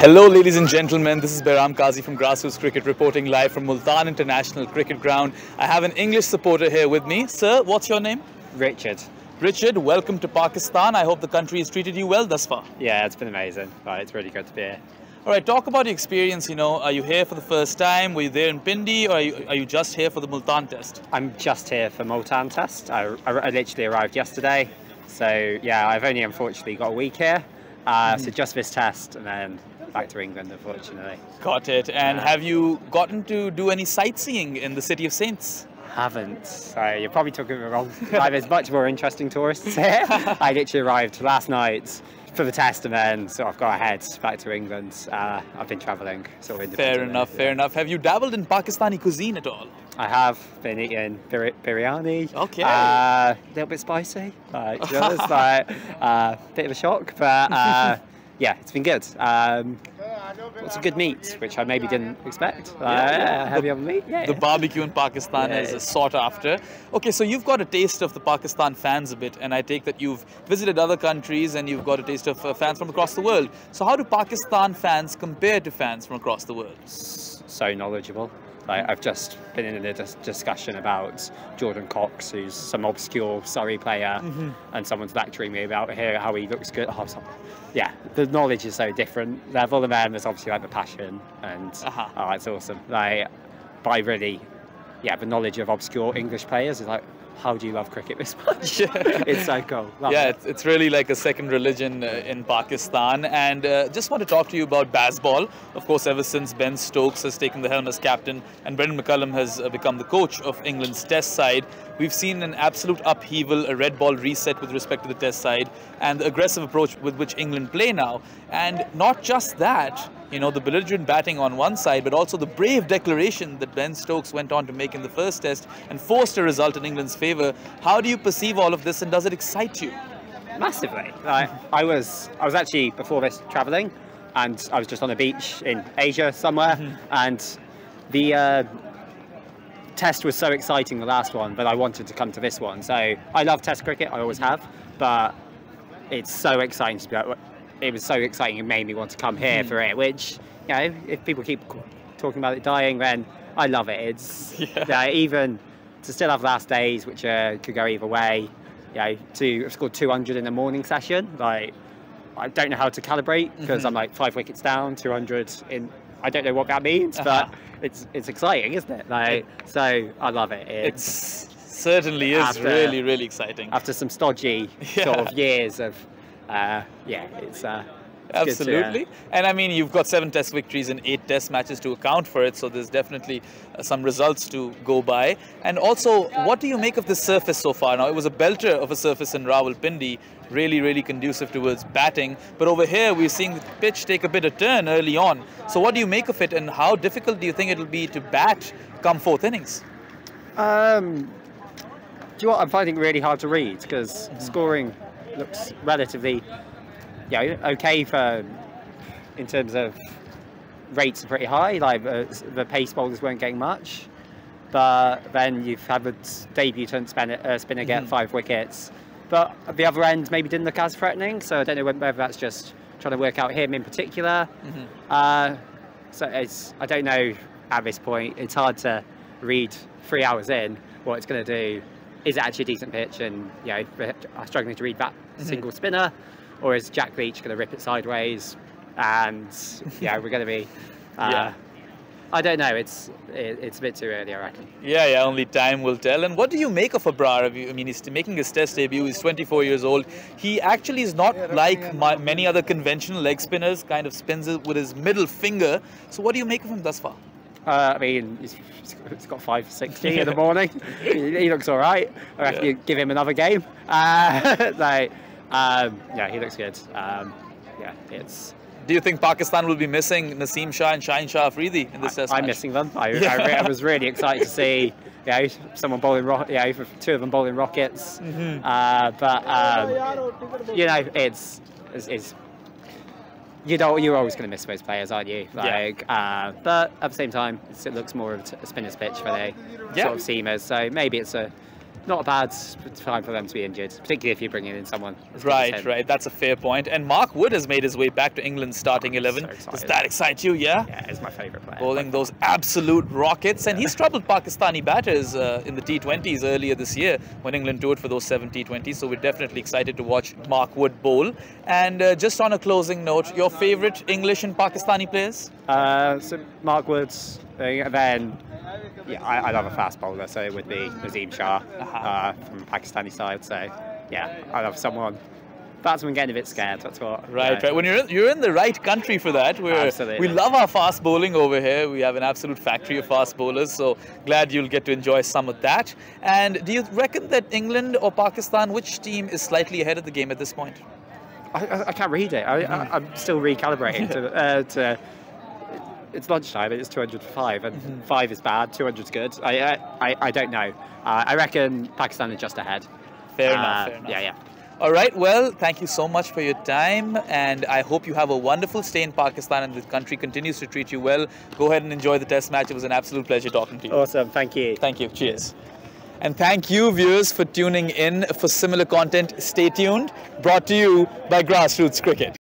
Hello ladies and gentlemen, this is Behram Qazi from Grassroots Cricket reporting live from Multan International Cricket Ground. I have an English supporter here with me. Sir, what's your name? Richard. Richard, welcome to Pakistan. I hope the country has treated you well thus far. Yeah, it's been amazing. It's really good to be here. Alright, talk about your experience, are you here for the first time? Were you there in Pindi or are you just here for the Multan test? I'm just here for Multan test. I literally arrived yesterday. So yeah, I've only unfortunately got a week here. So just this test and then back to England, unfortunately. Got it. And have you gotten to do any sightseeing in the City of Saints? Haven't. So you're probably talking me wrong. There's much more interesting tourists here. I literally arrived last night for the test and then sort of got ahead back to England. I've been travelling sort of independently. Fair enough. Have you dabbled in Pakistani cuisine at all? I have been eating biryani. Okay. A little bit spicy. To be honest, bit of a shock, but yeah, it's been good. Lots of good meat, which I maybe didn't expect. Heavy on meat. Yeah. The barbecue in Pakistan is sought after. Okay, so you've got a taste of the Pakistan fans a bit, and I take that you've visited other countries and you've got a taste of fans from across the world. So how do Pakistan fans compare to fans from across the world? So knowledgeable. I've just been in a discussion about Jordan Cox, who's some obscure Surrey player, and someone's lecturing me about how he looks good. Yeah, the knowledge is so different level, and then there's obviously the passion, and it's awesome. But I really, the knowledge of obscure English players is how do you love cricket this much? It's so cool. It's really like a second religion in Pakistan. And just want to talk to you about baseball. Of course, ever since Ben Stokes has taken the helm as captain and Brendan McCullum has become the coach of England's test side, we've seen an absolute upheaval, a red ball reset with respect to the test side, and the aggressive approach with which England play now. And not just that, the belligerent batting on one side, but also the brave declaration that Ben Stokes went on to make in the first test and forced a result in England's favour. How do you perceive all of this, and does it excite you? Massively. I was actually, before this, travelling, and I was just on a beach in Asia somewhere, and the test was so exciting, the last one, but I wanted to come to this one. So I love test cricket, I always have, but it's so exciting to be it was so exciting, it made me want to come here for it, which, if people keep talking about it dying, then I love it. It's even to still have last days, which could go either way, to have scored 200 in the morning session, I don't know how to calibrate, because I'm 5 wickets down, 200 in, I don't know what that means, but it's exciting, isn't it? So I love it. It certainly is really, really exciting. After some stodgy sort of years of it's absolutely. And I mean, you've got 7 test victories and 8 test matches to account for it, so there's definitely some results to go by. And also, what do you make of this surface so far? Now, it was a belter of a surface in Rawalpindi, really, really conducive towards batting, but over here we're seeing the pitch take a bit of turn early on. So what do you make of it, and how difficult do you think it'll be to bat come 4th innings? Do you know what I'm finding really hard to read, because scoring looks relatively okay in terms of rates are pretty high, the pace bowlers weren't getting much, but then you've had the debutant spinner get 5 wickets, but at the other end maybe didn't look as threatening, so I don't know whether that's just trying to work out him in particular. So I don't know at this point. It's hard to read 3 hours in what it's going to do. Is it actually a decent pitch, and we're struggling to read that single spinner, or is Jack Leach going to rip it sideways? And we're going to be. I don't know. It's a bit too early, I reckon. Yeah. Only time will tell. And what do you make of Abrar? I mean, he's making his test debut. He's 24 years old. He actually is not like many other conventional leg spinners. Kind of spins it with his middle finger. So what do you make of him thus far? I mean, he's got 560 in the morning. He looks all right. I reckon you give him another game. He looks good. Do you think Pakistan will be missing Naseem, Shah and Shaheen Afridi in this test match? I'm missing them. I was really excited to see someone bowling, 2 of them bowling rockets. You're always going to miss those players, aren't you? But at the same time, it looks more of a spinner's pitch for the sort of seamers. So maybe it's not a bad time for them to be injured, particularly if you're bringing in someone. Right, right. That's a fair point. And Mark Wood has made his way back to England's starting 11. So Does that excite you? Yeah? Yeah, he's my favourite player. Bowling those absolute rockets. And he's troubled Pakistani batters in the T20s earlier this year when England toured for those 7 T20s. So we're definitely excited to watch Mark Wood bowl. And just on a closing note, your favourite English and Pakistani players? So Mark Woods, and then yeah, I love a fast bowler, so it would be Naseem Shah from Pakistani side. So yeah, I love someone. Batsmen getting a bit scared. That's what. Right, right. When you're in the right country for that. We love our fast bowling over here. We have an absolute factory of fast bowlers. So glad you'll get to enjoy some of that. And do you reckon that England or Pakistan, which team is slightly ahead of the game at this point? I can't read it. I'm still recalibrating to it's lunchtime, it's 200 for 5, and 5 is bad, 200 is good. I don't know. I reckon Pakistan are just ahead. Fair enough, fair enough. Yeah. All right, well, thank you so much for your time, and I hope you have a wonderful stay in Pakistan and the country continues to treat you well. Go ahead and enjoy the test match. It was an absolute pleasure talking to you. Awesome, thank you. Thank you, cheers. And thank you, viewers, for tuning in. For similar content, stay tuned. Brought to you by Grassroots Cricket.